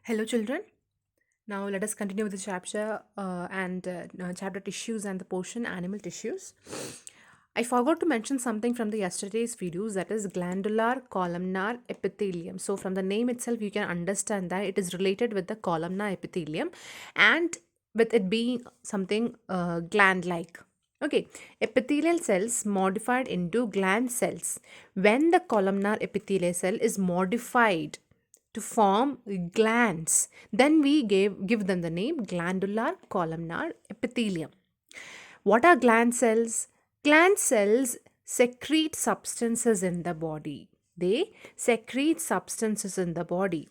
Hello, children. Now let us continue with the chapter and chapter tissues and the portion animal tissues. I forgot to mention something from the yesterday's videos, that is glandular columnar epithelium. So from the name itself, you can understand that it is related with the columnar epithelium, and with it being something gland-like. Okay, epithelial cells modified into gland cells. When the columnar epithelial cell is modified to form glands, then we give them the name glandular columnar epithelium. What are gland cells? Gland cells secrete substances in the body. They secrete substances in the body.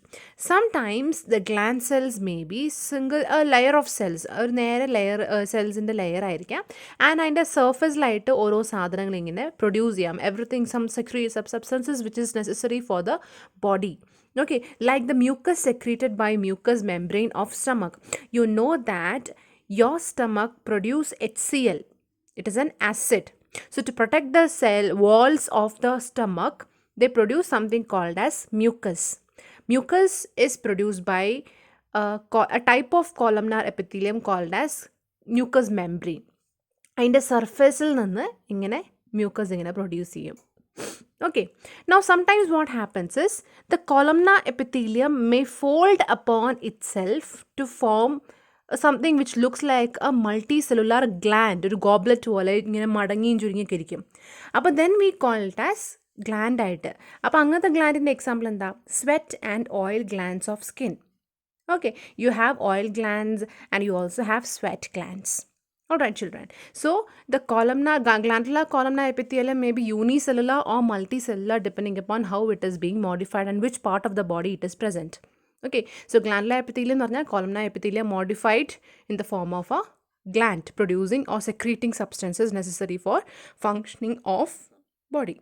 Sometimes the gland cells may be single a layer of cells, ഒരു നേരെ layer സെൽസിൻ്റെ layer ആയിരിക്കാം, and അതിൻ്റെ സർഫസിലായിട്ട് ഓരോ സാധനങ്ങൾ ഇങ്ങനെ produce ചെയ്യാം, everything some substances which is necessary for the body. Okay, like the mucus secreted by mucous membrane of stomach. You know that your stomach produce HCl. It is an acid. So to protect the cell walls of the stomach, they produce something called as mucus. Mucus is produced by a type of columnar epithelium called as mucous membrane. അതിൻ്റെ സർഫേസിൽ നിന്ന് ഇങ്ങനെ mucus ഇങ്ങനെ produce ചെയ്യും. Okay, now sometimes what happens is the columnar epithelium may fold upon itself to form something which looks like a multicellular gland, ഒരു goblet പോലെ ഇങ്ങനെ മടങ്ങിയും ചുരുങ്ങിയൊക്കെ ഇരിക്കും. അപ്പോൾ then we call it as gland ആയിട്ട്. അപ്പോൾ അങ്ങനത്തെ ഗ്ലാൻഡിൻ്റെ എക്സാമ്പിൾ എന്താ? Sweat and oil glands of skin. Okay, you have oil glands and you also have sweat glands. All right, children. So the glandular columnar epithelium may be unicellular or multicellular depending upon how it is being modified and which part of the body it is present. Okay, so glandular epithelium or columnar epithelium modified in the form of a gland producing or secreting substances necessary for functioning of body.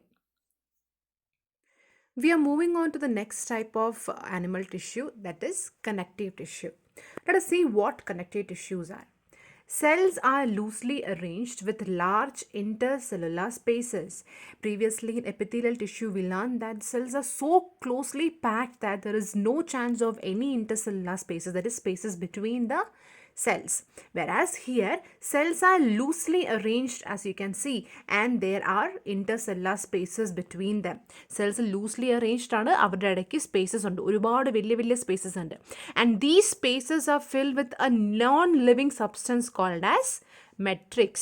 We are moving on to the next type of animal tissue, that is connective tissue. Let us see what connective tissues are. Cells are loosely arranged with large intercellular spaces. Previously in epithelial tissue, we learned that cells are so closely packed that there is no chance of any intercellular spaces, that is spaces between the cells. Whereas here, cells are loosely arranged, as you can see, and there are intercellular spaces between them. Cells loosely arranged ആണ്, അവരുടെ ഇടയ്ക്ക് spaces ഉണ്ട്, ഒരുപാട് വലിയ വലിയ spaces ഉണ്ട്. And these spaces are filled with a non-living substance called as matrix.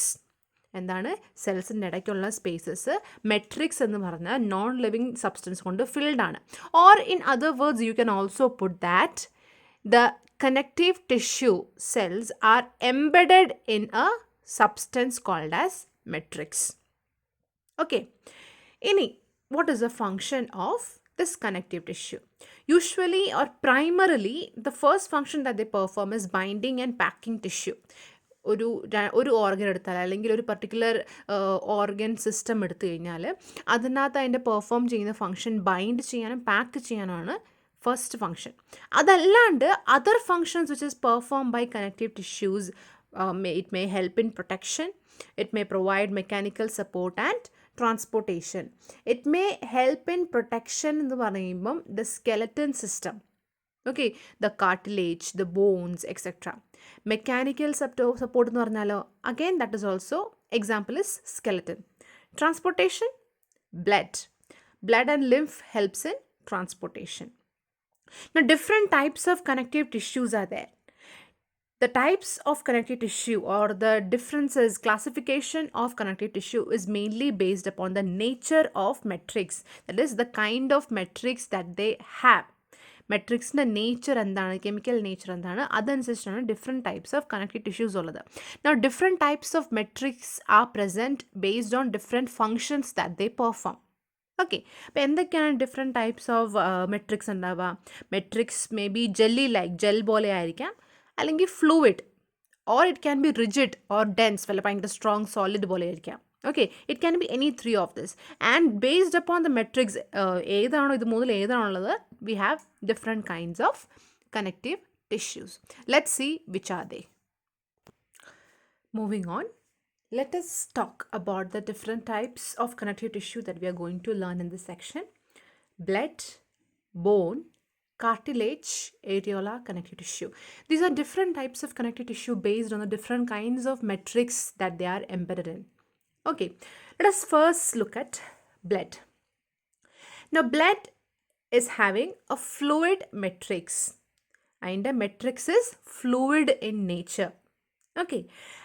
എന്താണ്? സെൽസിൻ്റെ ഇടയ്ക്കുള്ള സ്പേസസ് മെട്രിക്സ് എന്ന് പറഞ്ഞാൽ നോൺ ലിവിങ് സബ്സ്റ്റൻസ് കൊണ്ട് ഫിൽഡ് ആണ്. Or in other words you can also put that the connective tissue cells are embedded in a substance called as matrix. Okay, what is the function of this connective tissue? Usually or primarily, the first function that they perform is binding and packing tissue. ഒരു organ എടുത്താൽ അല്ലെങ്കിൽ ഒരു particular organ system എടുത്തു കഴിഞ്ഞാൽ അതിനകത്ത് അതിൻ്റെ perform ചെയ്യുന്ന function bind ചെയ്യാനും പാക്ക് ചെയ്യാനുമാണ് ഫസ്റ്റ് ഫങ്ഷൻ. അതല്ലാണ്ട് other functions which is perform by connective tissues, it may help in protection, it may provide mechanical support and transportation. It may help in protection എന്ന് പറയുമ്പം the skeleton system. Okay, the cartilage, the bones, etc. Mechanical support എന്ന് പറഞ്ഞാലോ, again that is also example is skeleton. Transportation, blood and lymph helps in transportation. Now different types of connective tissues are there. The types of connective tissue or the differences, classification of connective tissue is mainly based upon the nature of matrix. That is the kind of matrix that they have. മെട്രിക്സിൻ്റെ nature എന്താണ്, chemical nature എന്താണ്, അതനുസരിച്ചാണ് different types of connective tissues ഉള്ളത്. Now different types of matrix are present based on different functions that they perform. Okay, അപ്പോൾ എന്തൊക്കെയാണ് different types of matrix ഉണ്ടാവുക? Matrix may be gel പോലെ ആയിരിക്കാം, അല്ലെങ്കിൽ fluid, or it can be rigid or dense, വല്ല ഭയങ്കര strong solid പോലെ ആയിരിക്കാം. Okay, it can be any three of this, and based upon the matrix ഏതാണോ ഇത് മൂന്നിൽ ഏതാണുള്ളത്, we have different kinds of connective tissues. Let's see which are they. Moving on, let us talk about the different types of connective tissue that we are going to learn in this section. Blood, bone, cartilage, areola, connective tissue. These are different types of connective tissue based on the different kinds of metrics that they are embedded in. Okay, let us first look at blood. Now, blood is having a fluid matrix, and the matrix is fluid in nature. Okay,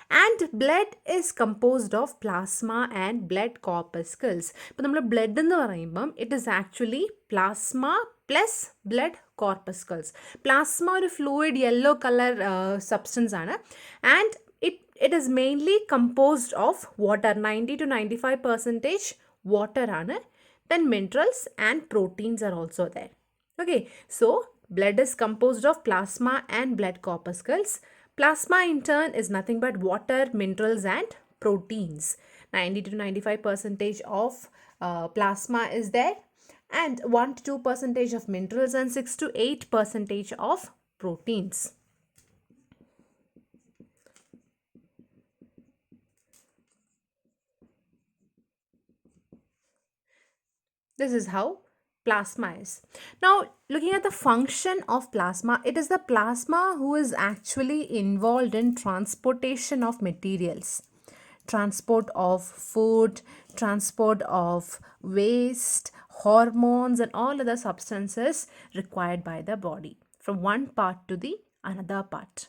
and blood is composed of plasma and blood corpuscles. But the blood in the it is actually plasma plus blood corpuscles. Plasma is a fluid yellow color substance, and it is mainly composed of water, 90 to 95 percentage water. Then minerals and proteins are also there. Okay, so blood is composed of plasma and blood corpuscles. Plasma in turn is nothing but water, minerals and proteins. 90 to 95 percentage of plasma is there, and 1 to 2 percentage of minerals and 6 to 8 percentage of proteins. This is how plasma is. Now, looking at the function of plasma, it is the plasma who is actually involved in transportation of materials, transport of food, transport of waste, hormones, and all other substances required by the body from one part to the another part.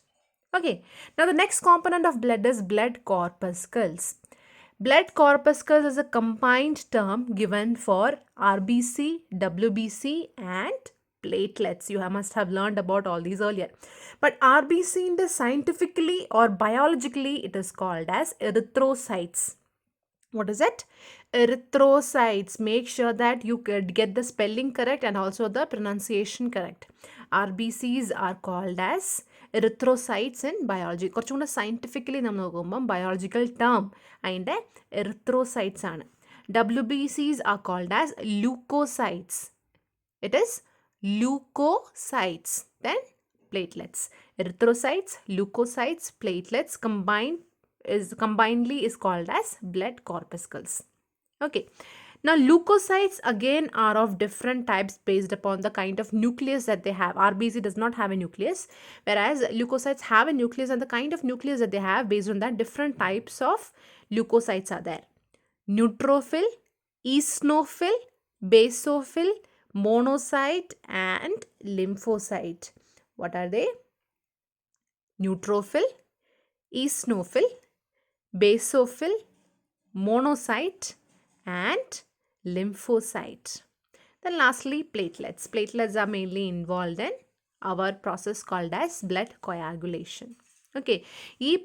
Okay, now the next component of blood is blood corpuscles. Blood corpuscles is a combined term given for RBC, WBC, and platelets. You must have learned about all these earlier. But RBC in the scientifically or biologically, it is called as erythrocytes. What is it? Erythrocytes. Make sure that you could get the spelling correct and also the pronunciation correct. RBCs are called as erythrocytes in biology. കുറച്ചും കൂടെ scientifically നമ്മൾ നോക്കുമ്പം biological term അതിൻ്റെ erythrocytes ആണ്. WBCs are called as leukocytes. It is leukocytes. Then platelets. Erythrocytes, leukocytes, platelets combinedly is called as blood corpuscles. Okay. Now, leukocytes again are of different types based upon the kind of nucleus that they have. RBC does not have a nucleus, whereas leukocytes have a nucleus, and the kind of nucleus that they have, based on that, different types of leukocytes are there. Neutrophil, eosinophil, basophil, monocyte, and lymphocyte. What are they? Neutrophil, eosinophil, basophil, monocyte, and lymphocyte. Then lastly, platelets. Platelets are mainly involved in our process called as blood coagulation. Okay,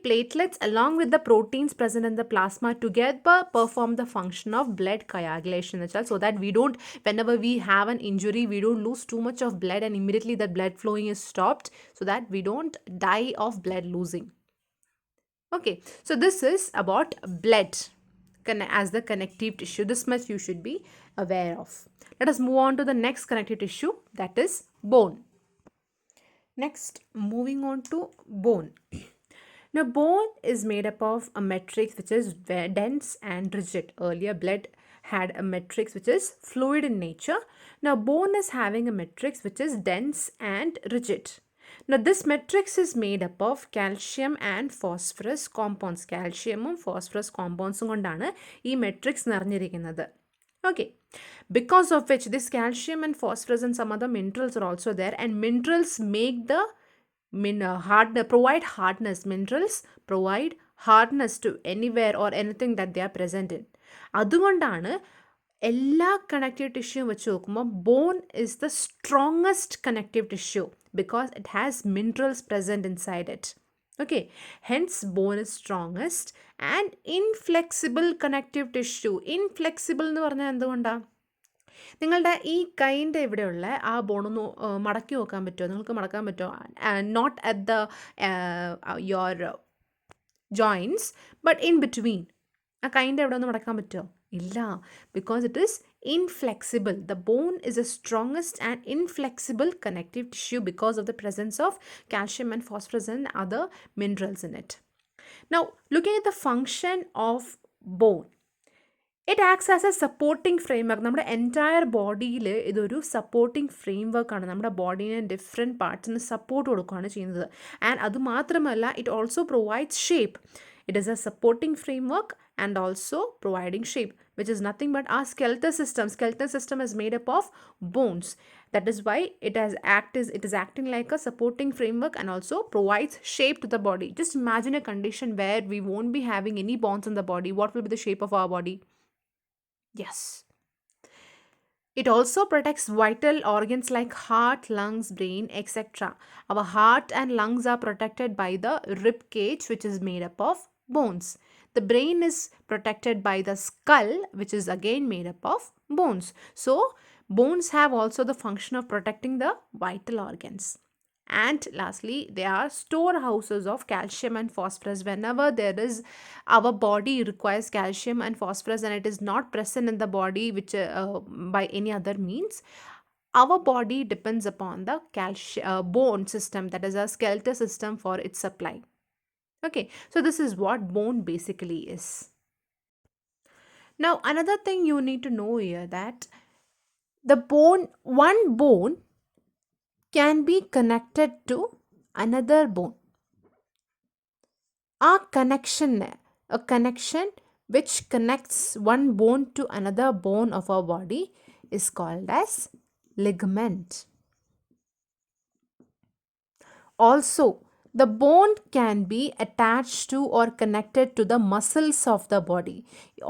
platelets along with the proteins present in the plasma together perform the function of blood coagulation, so that we don't, whenever we have an injury, we don't lose too much of blood and immediately that blood flowing is stopped, so that we don't die of blood losing. Okay, so this is about blood as the connective tissue. This much you should be aware of. Let us move on to the next connective tissue, that is bone. Next, moving on to bone. Now, bone is made up of a matrix which is dense and rigid. Earlier, blood had a matrix which is fluid in nature. Now, bone is having a matrix which is dense and rigid. Now, this matrix is made up of calcium and phosphorus compounds. Calcium phosphorus compounds കൊണ്ടാണ് ഈ matrix നിറഞ്ഞിരിക്കുന്നത്. Okay, because of which this calcium and phosphorus and some other minerals are also there, and minerals make the provide hardness. Minerals provide hardness to anywhere or anything that they are present in. അതുകൊണ്ടാണ് എല്ലാ connective tissue വെച്ച് നോക്കുമ്പോൾ bone is the strongest connective tissue because it has minerals present inside it. Okay, hence bone is strongest and inflexible connective tissue. Inflexible എന്ന് പറഞ്ഞാൽ എന്തുകൊണ്ടാണ്? നിങ്ങളുടെ ഈ കൈൻ്റെ ഇവിടെയുള്ള ആ ബോണൊന്ന് മടക്കി നോക്കാൻ പറ്റുമോ? നിങ്ങൾക്ക് മടക്കാൻ പറ്റുമോ? Not at the your joints but in between. ആ കൈൻ്റെ ഇവിടെ ഒന്ന് മടക്കാൻ പറ്റുമോ? ഇല്ല, because it is inflexible. The bone is the strongest and inflexible connective tissue because of the presence of calcium and phosphorus and other minerals in it. Now, looking at the function of bone, It acts as a supporting framework. നമ്മുടെ entire ബോഡിയിൽ ഇതൊരു supporting frame വർക്കാണ്. നമ്മുടെ ബോഡീനെ different പാർട്സിന് support കൊടുക്കുകയാണ് ചെയ്യുന്നത്. And അതുമാത്രമല്ല, it also provides shape. It is a supporting framework and also providing shape, which is nothing but our skeletal system. Skeletal system is made up of bones. That is why it is acting like a supporting framework and also provides shape to the body. Just imagine a condition where we won't be having any bones in the body. What will be the shape of our body? Yes. It also protects vital organs like heart, lungs, brain, etc. Our heart and lungs are protected by the rib cage, which is made up of bones. The brain is protected by the skull, which is again made up of bones. So, bones have also the function of protecting the vital organs. And lastly, they are storehouses of calcium and phosphorus. Whenever our body requires calcium and phosphorus and it is not present in the body which by any other means, our body depends upon the bone system, that is a skeletal system, for its supply. Okay, so this is what bone basically is. Now another thing you need to know here, that one bone can be connected to another bone. A connection which connects one bone to another bone of our body is called as ligament. Also, the bone can be attached to or connected to the muscles of the body.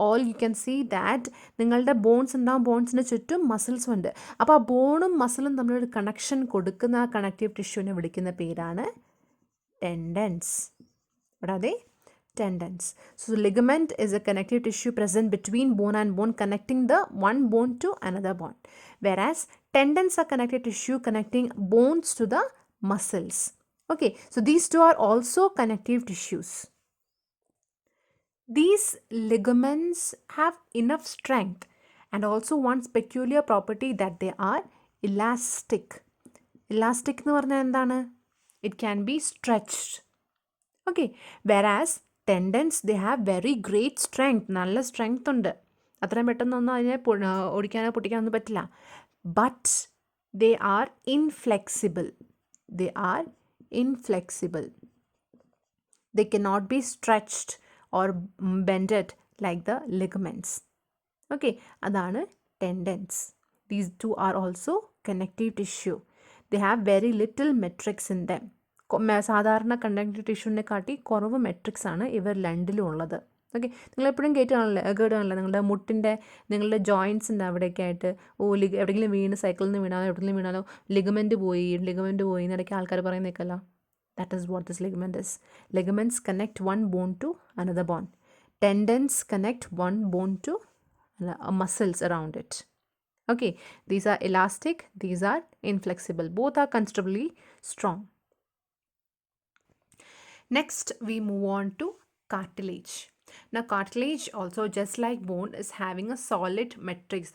All you can see that നിങ്ങളുടെ bones ഉണ്ടാവും, ബോൺസിന് ചുറ്റും മസിൽസും ഉണ്ട്. അപ്പോൾ ആ ബോണും മസിലും തമ്മിലൊരു connection കൊടുക്കുന്ന ആ connective ടിഷ്യൂവിനെ വിളിക്കുന്ന പേരാണ് tendons. What are they? Tendons. So the ligament is a connective tissue present between bone and bone, connecting the one bone to another bone. Whereas tendons are connective tissue connecting bones to the muscles. Okay, so these two are also connective tissues. These ligaments have enough strength and also one peculiar property that they are elastic. Elastic എന്ന് പറഞ്ഞാൽ എന്താണ്? It can be stretched. Okay, whereas tendons, they have very great strength. നല്ല strength ഉണ്ട്. അത്രയും പെട്ടെന്നൊന്നും അതിനെ ഓടിക്കാനോ പൊട്ടിക്കാനോ ഒന്നും പറ്റില്ല. But they are inflexible. They are inflexible. They cannot be stretched or bended like the ligaments. Okay, അതാണ് tendons. These two are also connective tissue. They have very little matrix in them. സാധാരണ conductive ടിഷ്യൂവിനെ കാട്ടി കുറവ് matrix ആണ് ഇവർ രണ്ടിലും ഉള്ളത്. Okay, നിങ്ങളെപ്പോഴും കേട്ടാണല്ലോ നിങ്ങളുടെ മുട്ടിൻ്റെ, നിങ്ങളുടെ ജോയിൻസിൻ്റെ അവിടെയൊക്കെ ആയിട്ട് എവിടെയെങ്കിലും വീണ്, സൈക്കിളിൽ നിന്ന് വീണാലോ എവിടെയെങ്കിലും വീണാലോ ലിഗമെൻറ്റ് പോയി എന്നിടയ്ക്ക് ആൾക്കാർ പറയുന്നേക്കല്ല. That is what this ligament is. Ligaments connect one bone to another bone. Tendons connect one bone to muscles around it. Okay, these are elastic, these are inflexible. Both are considerably strong. Next, we move on to cartilage. Now, cartilage also, just like bone, is having a solid matrix.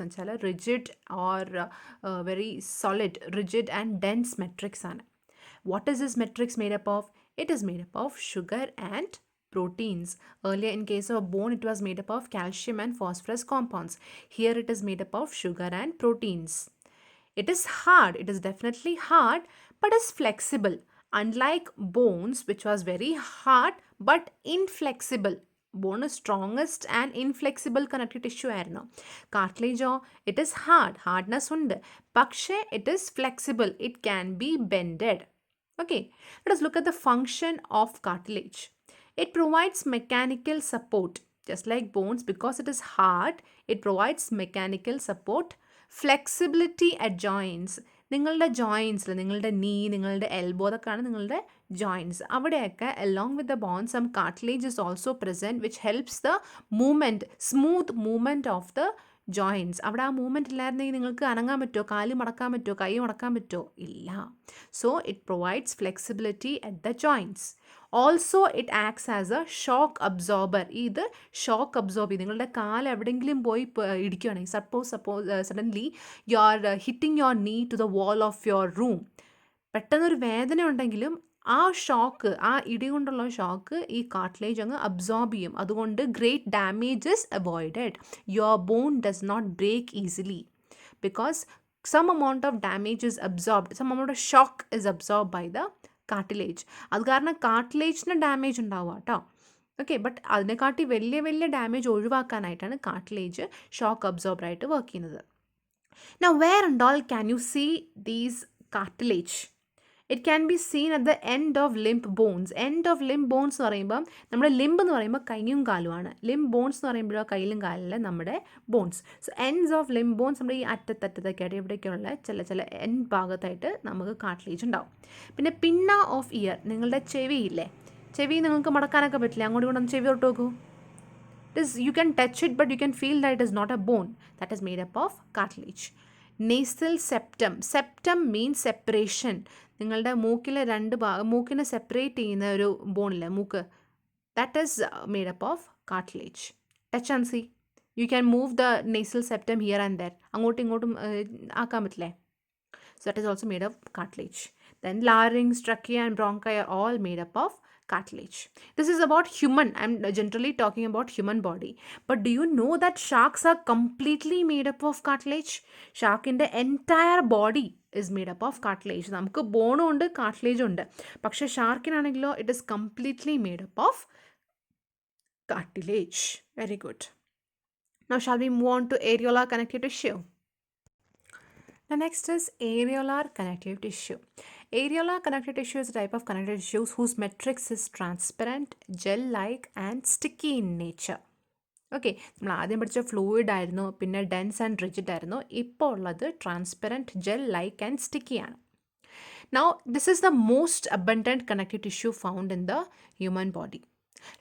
Rigid or very solid, rigid and dense matrix. What is this matrix made up of? It is made up of sugar and proteins. Earlier, in case of bone, it was made up of calcium and phosphorus compounds. Here, it is made up of sugar and proteins. It is hard. It is definitely hard, but is flexible. Unlike bones, which was very hard but inflexible. Bone is strongest and inflexible connective tissue ആയിരുന്നു. കാർട്ടിലേജോ, it is hardness ഉണ്ട്, പക്ഷേ it is flexible, it can B bended. Okay, let us look at the function of cartilage. It provides mechanical support. Just like bones, because it is hard, it provides mechanical support. Flexibility at joints. നിങ്ങളുടെ ജോയിൻസിൽ, നിങ്ങളുടെ നീ, നിങ്ങളുടെ elbow, അതൊക്കെയാണ് നിങ്ങളുടെ joints. അവിടെയൊക്കെ along with the bones, some cartilage is also present which helps the smooth movement of the joints. അവിടെ ആ movement ഇല്ലായിരുന്നെങ്കിൽ നിങ്ങൾക്ക് അനങ്ങാൻ പറ്റുമോ? കാല് മടക്കാൻ പറ്റുമോ? കൈ മടക്കാൻ പറ്റുമോ? ഇല്ല. So it provides flexibility at the joints. Also it acts as a shock absorber. ഇത് ഷോക്ക് അബ്സോർബ് ചെയ്യും. നിങ്ങളുടെ കാല് എവിടെയെങ്കിലും പോയി ഇടിക്കുകയാണെങ്കിൽ, suppose suddenly you are hitting your knee to the wall of your room, പെട്ടെന്നൊരു വേദന ഉണ്ടെങ്കിലും ആ ഷോക്ക്, ആ ഇടി കൊണ്ടുള്ള ഷോക്ക് ഈ കാർട്ടിലേജ് അങ്ങ് അബ്സോർബ് ചെയ്യും. അതുകൊണ്ട് great damage is avoided. Your bone does not break easily because some amount of damage is absorbed, some amount of shock is absorbed by the cartilage. അത് കാരണം കാർട്ടിലേജിന് ഡാമേജ് ഉണ്ടാവുക കേട്ടോ. ഓക്കെ, ബട്ട് അതിനെക്കാട്ടി വലിയ വലിയ ഡാമേജ് ഒഴിവാക്കാനായിട്ടാണ് കാർട്ടിലേജ് ഷോക്ക് അബ്സോർബറായിട്ട് വർക്ക് ചെയ്യുന്നത്. Now, where and all can you see these cartilage? It can be seen at the end of limb bones. End of limb bones എന്ന് പറയുമ്പോൾ നമ്മുടെ ലിംബ് എന്ന് പറയുമ്പോൾ കൈയും കാലുമാണ്. ലിംബ് ബോൺസ് എന്ന് പറയുമ്പോഴോ കയ്യിലും കാലിലെ നമ്മുടെ bones. So ends of limb bones നമ്മുടെ ഈ അറ്റത്തറ്റത്തൊക്കെയായിട്ട് ഇവിടേക്കുള്ള ചില എൻഡ് ഭാഗത്തായിട്ട് നമുക്ക് കാർട്ടിലേജ് ഉണ്ടാവും. പിന്നെ പിന്ന ഓഫ് ഇയർ, നിങ്ങളുടെ ചെവിയില്ലേ, ചെവി നിങ്ങൾക്ക് മടക്കാനൊക്കെ പറ്റില്ല, അങ്ങോട്ട് ഇങ്ങോട്ടൊന്ന് ചെവി തൊട്ട് നോക്കൂ. You can touch it, but you can feel that it is not a bone. That is made up of cartilage. Nasal septum. Septum means separation. നിങ്ങളുടെ മൂക്കിലെ മൂക്കിനെ സെപ്പറേറ്റ് ചെയ്യുന്ന ഒരു ബോണില്ലേ, മൂക്ക്, that is made up of cartilage. Touch and see. You can move the nasal septum here and there. അങ്ങോട്ടും ഇങ്ങോട്ടും ആക്കാൻ പറ്റില്ലേ? So that is also made of cartilage. Then larynx, trachea and bronchi are all made up of cartilage. This is about human. I'm generally talking about human body. But do you know that sharks are completely made up of cartilage? Shark in the entire body is made up of cartilage. നമുക്ക് ബോണും ഉണ്ട് കാർട്ടിലേജും ഉണ്ട്. പക്ഷേ ഷാർക്കിനാണെങ്കിലോ it is completely made up of cartilage. Very good. Now shall we move on to areolar connective tissue? The next is areolar connective tissue. Areolar connective tissue is a type of connective tissues whose matrix is transparent, gel-like and sticky in nature. Okay, നമ്മൾ ആദ്യം പഠിച്ച fluid ആയിരുന്നു, പിന്നെ dense and rigid ആയിരുന്നു. ഇപ്പോൾ ഉള്ളത് transparent, gel like and sticky ആണ്. Now, this is the most abundant connective tissue found in the human body.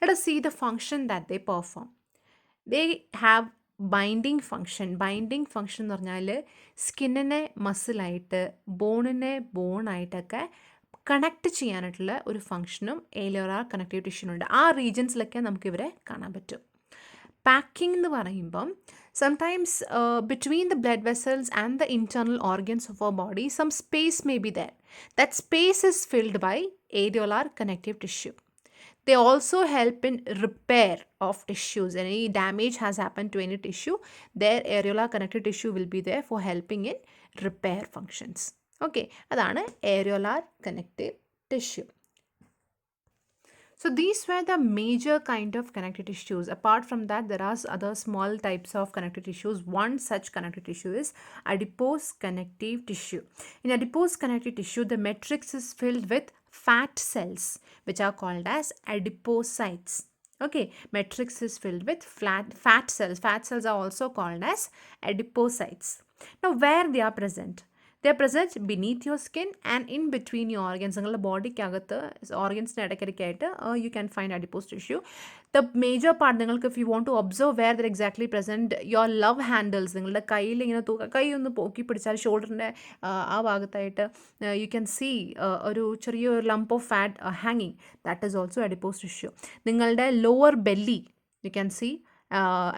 Let us see the function that they perform. They have binding function. Binding function എന്ന് പറഞ്ഞാൽ സ്കിന്നിനെ മസിലായിട്ട് ബോണിനെ ബോണായിട്ടൊക്കെ connect ചെയ്യാനായിട്ടുള്ള ഒരു ഫങ്ഷനും ഏരിയോലാർ connective ടിഷ്യൂനുണ്ട്. ആ റീജൻസിലൊക്കെ നമുക്കിവരെ കാണാൻ പറ്റും. Packing എന്ന് പറയുമ്പം sometimes between the blood vessels and the internal organs of our body some space may be there. That space is filled by areolar connective tissue. They also help in repair of tissues. Any damage has happened to any tissue, their areolar connective tissue will be there for helping in repair functions. Okay, adana areolar connective tissue. So these were the major kind of connective tissues. Apart from that, there are other small types of connective tissues. One such connective tissue is adipose connective tissue. In adipose connective tissue, the matrix is filled with fat cells, which are called as adipocytes. Okay, matrix is filled with fat cells. Fat cells are also called as adipocytes. Now, where they are present? They are present beneath your skin and in between your organs. നിങ്ങളുടെ ബോഡിക്കകത്ത് ഓർഗൻസിന് ഇടയ്ക്കിടയ്ക്കായിട്ട് you can find adipose tissue. The major part, നിങ്ങൾക്ക് if you want to observe where they're exactly present, your love handles, നിങ്ങളുടെ കയ്യിൽ ഇങ്ങനെ കൈ ഒന്ന് പൊക്കി പിടിച്ചാൽ ഷോൾഡറിൻ്റെ ആ ഭാഗത്തായിട്ട് you can see ഒരു ചെറിയൊരു lump of fat hanging. That is also adipose tissue. നിങ്ങളുടെ lower belly, you can see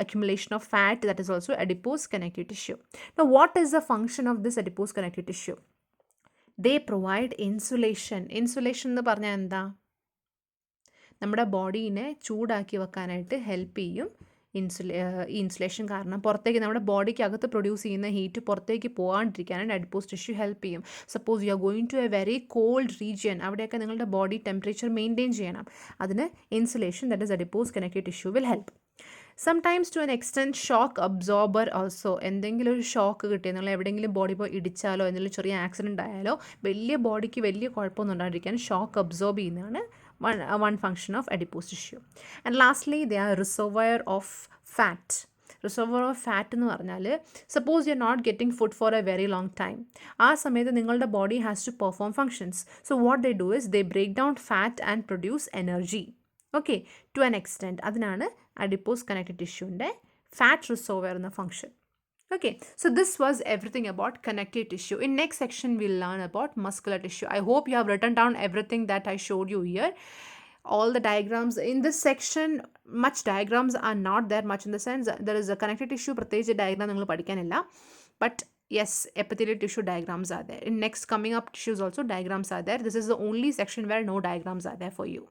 accumulation of fat, that is also adipose connective tissue. Now, what is the function of this adipose connective tissue? They provide insulation. Insulation എന്ന് പറഞ്ഞാൽ എന്താ? നമ്മുടെ ബോഡീനെ ചൂടാക്കി വെക്കാനായിട്ട് help ചെയ്യും insulation. കാരണം പുറത്തേക്ക് നമ്മുടെ ബോഡിക്ക് അകത്ത് പ്രൊഡ്യൂസ് ചെയ്യുന്ന ഹീറ്റ് പുറത്തേക്ക് പോകാണ്ടിരിക്കാനായിട്ട് അഡിപ്പോസ് ടിഷ്യൂ ഹെൽപ്പ് ചെയ്യും. Suppose you are going to a very cold region, അവിടെയൊക്കെ നിങ്ങളുടെ ബോഡി ടെമ്പറേച്ചർ മെയിൻറ്റെയിൻ ചെയ്യണം. അതിന് insulation, that is adipose connective tissue will help. Sometimes to an extent shock absorber also. എന്തെങ്കിലും ഒരു shock കിട്ടിയാൽ നിങ്ങൾ എവിടെയെങ്കിലും ബോഡി പോയി ഇടിച്ചാലോ എന്തെങ്കിലും ചെറിയ ആക്സിഡൻറ്റ് ആയാലോ വലിയ ബോഡിക്ക് വലിയ കുഴപ്പമൊന്നും ഉണ്ടായിരിക്കാൻ ഷോക്ക് അബ്സോർബ് ചെയ്യുന്നതാണ് one function of adipose tissue. And lastly, they are reservoir of fat. Reservoir of fat എന്ന് പറഞ്ഞാൽ suppose you are not getting food for a very long time. ആ സമയത്ത് നിങ്ങളുടെ body has to perform functions. So what they do is they break down fat and produce energy. Okay, to an extent. അതിനാണ് adipose connective ടിഷ്യൂവിൻ്റെ fat reservoir എന്ന function. Okay, so this was everything about connective tissue. In next section, we'll learn about muscular tissue. I hope you have written down everything that I showed you here. All the diagrams in this section, much diagrams are not there much in the sense there is a connective tissue, pratyech diagram ningal padikkanilla. But Yes, epithelial tissue diagrams are there. In next coming up tissues also diagrams are there. This is the only section where no diagrams are there for you.